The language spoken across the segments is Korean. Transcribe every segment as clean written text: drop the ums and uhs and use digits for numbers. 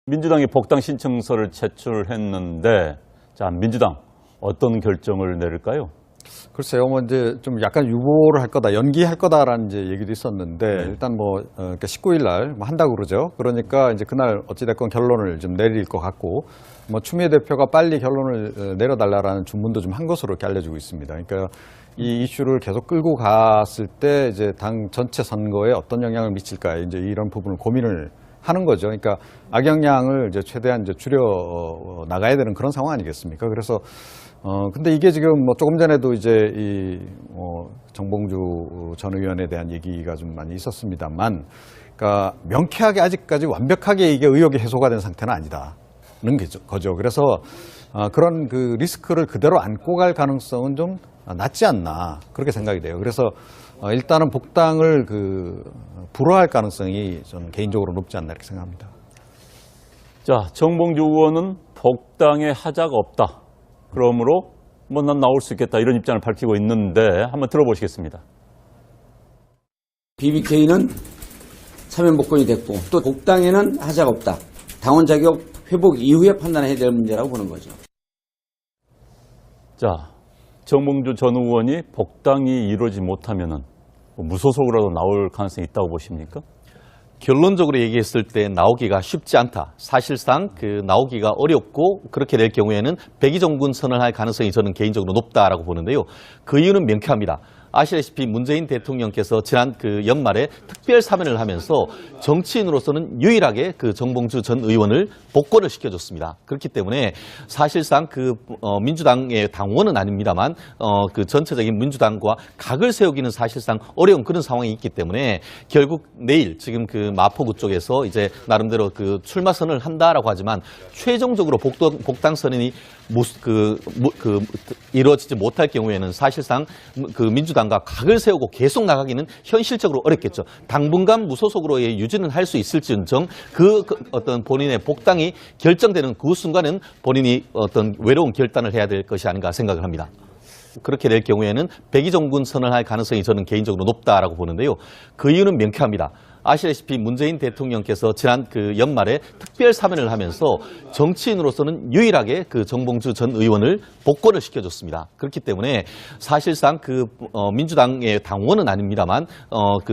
민주당이 복당 신청서를 제출했는데, 자, 민주당 어떤 결정을 내릴까요? 글쎄요, 이제 좀 약간 유보를 할 거다, 연기할 거다라는 이제 얘기도 있었는데, 일단 19일 날 한다고 그러죠. 그러니까 이제 그날 어찌됐건 결론을 좀 내릴 것 같고, 추미애 대표가 빨리 결론을 내려달라라는 주문도 좀 한 것으로 이렇게 알려지고 있습니다. 그러니까 이 이슈를 계속 끌고 갔을 때 이제 당 전체 선거에 어떤 영향을 미칠까, 이제 이런 부분을 고민을 하는 거죠. 그러니까 악영향을 이제 최대한 이제 줄여 나가야 되는 그런 상황 아니겠습니까? 그래서 근데 이게 지금 조금 전에도 이제 정봉주 전 의원에 대한 얘기가 좀 많이 있었습니다만, 그러니까 명쾌하게 아직까지 완벽하게 이게 의혹이 해소가 된 상태는 아니다는 거죠. 그래서 그런 그 리스크를 그대로 안고 갈 가능성은 좀 낮지 않나, 그렇게 생각이 돼요. 그래서 일단은 복당을 불허할 가능성이 저는 개인적으로 높지 않나 이렇게 생각합니다. 자, 정봉주 의원은 복당에 하자가 없다. 그러므로 난 나올 수 있겠다, 이런 입장을 밝히고 있는데 한번 들어보시겠습니다. BBK는 사면 복권이 됐고 또 복당에는 하자가 없다. 당원 자격 회복 이후에 판단해야 될 문제라고 보는 거죠. 자, 정봉주 전 의원이 복당이 이루어지지 못하면은 무소속으로도 나올 가능성이 있다고 보십니까? 결론적으로 얘기했을 때 나오기가 쉽지 않다. 사실상 나오기가 어렵고, 그렇게 될 경우에는 백의종군 선언할 가능성이 저는 개인적으로 높다라고 보는데요. 그 이유는 명쾌합니다. 아시다시피 문재인 대통령께서 지난 연말에 특별 사면을 하면서 정치인으로서는 유일하게 정봉주 전 의원을 복권을 시켜줬습니다. 그렇기 때문에 사실상 민주당의 당원은 아닙니다만 전체적인 민주당과 각을 세우기는 사실상 어려운 그런 상황이 있기 때문에 결국 내일 지금 마포구 쪽에서 이제 나름대로 출마 선언을 한다라고 하지만 최종적으로 복당 선언이 이루어지지 못할 경우에는 사실상 민주당과 각을 세우고 계속 나가기는 현실적으로 어렵겠죠. 당분간 무소속으로의 유지는 할 수 있을지언정 어떤 본인의 복당이 결정되는 그 순간은 본인이 어떤 외로운 결단을 해야 될 것이 아닌가 생각을 합니다. 그렇게 될 경우에는 백의종군 선언할 가능성이 저는 개인적으로 높다라고 보는데요. 그 이유는 명쾌합니다. 아시다시피 문재인 대통령께서 지난 연말에 특별 사면을 하면서 정치인으로서는 유일하게 정봉주 전 의원을 복권을 시켜줬습니다. 그렇기 때문에 사실상 민주당의 당원은 아닙니다만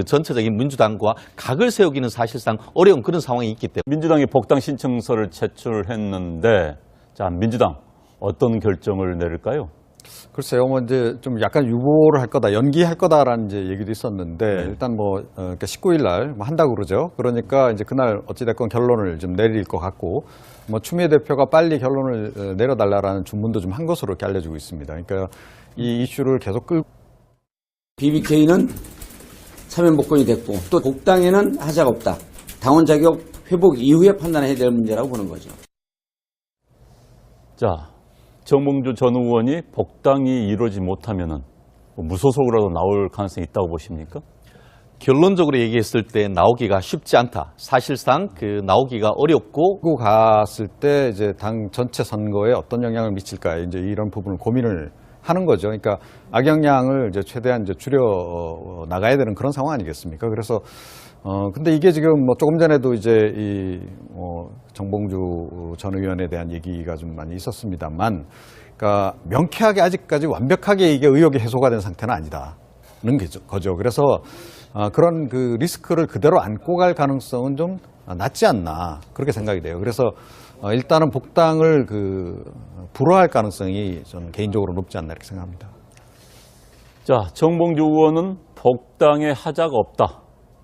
전체적인 민주당과 각을 세우기는 사실상 어려운 그런 상황이 있기 때문에 민주당이 복당 신청서를 제출했는데, 자, 민주당 어떤 결정을 내릴까요? 글쎄요, 이제 좀 약간 유보를 할 거다, 연기할 거다라는 이제 얘기도 있었는데, 일단 19일 날 한다고 그러죠. 그러니까 이제 그날 어찌됐건 결론을 좀 내릴 것 같고, 추미애 대표가 빨리 결론을 내려달라라는 주문도 좀 한 것으로 이렇게 알려지고 있습니다. 그러니까 이 이슈를 계속 끌고. BBK는 사면 복권이 됐고 또 복당에는 하자가 없다. 당원 자격 회복 이후에 판단해야 될 문제라고 보는 거죠. 자, 정봉주 전 의원이 복당이 이루어지지 못하면은 무소속으로도 나올 가능성이 있다고 보십니까? 결론적으로 얘기했을 때 나오기가 쉽지 않다. 사실상 나오기가 어렵고, 끌고 갔을 때 이제 당 전체 선거에 어떤 영향을 미칠까, 이제 이런 부분을 고민을 하는 거죠. 그러니까 악영향을 이제 최대한 이제 줄여 나가야 되는 그런 상황 아니겠습니까? 그래서 근데 이게 지금 조금 전에도 이제 정봉주 전 의원에 대한 얘기가 좀 많이 있었습니다만, 그러니까 명쾌하게 아직까지 완벽하게 이게 의혹이 해소가 된 상태는 아니다는 거죠. 그래서 그런 리스크를 그대로 안고 갈 가능성은 좀 낮지 않나, 그렇게 생각이 돼요. 그래서 일단은 복당을 불허할 가능성이 저는 개인적으로 높지 않나 이렇게 생각합니다. 자, 정봉주 의원은 복당에 하자가 없다.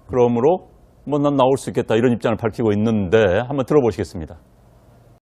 그러므로 난 나올 수 있겠다, 이런 입장을 밝히고 있는데 한번 들어보시겠습니다.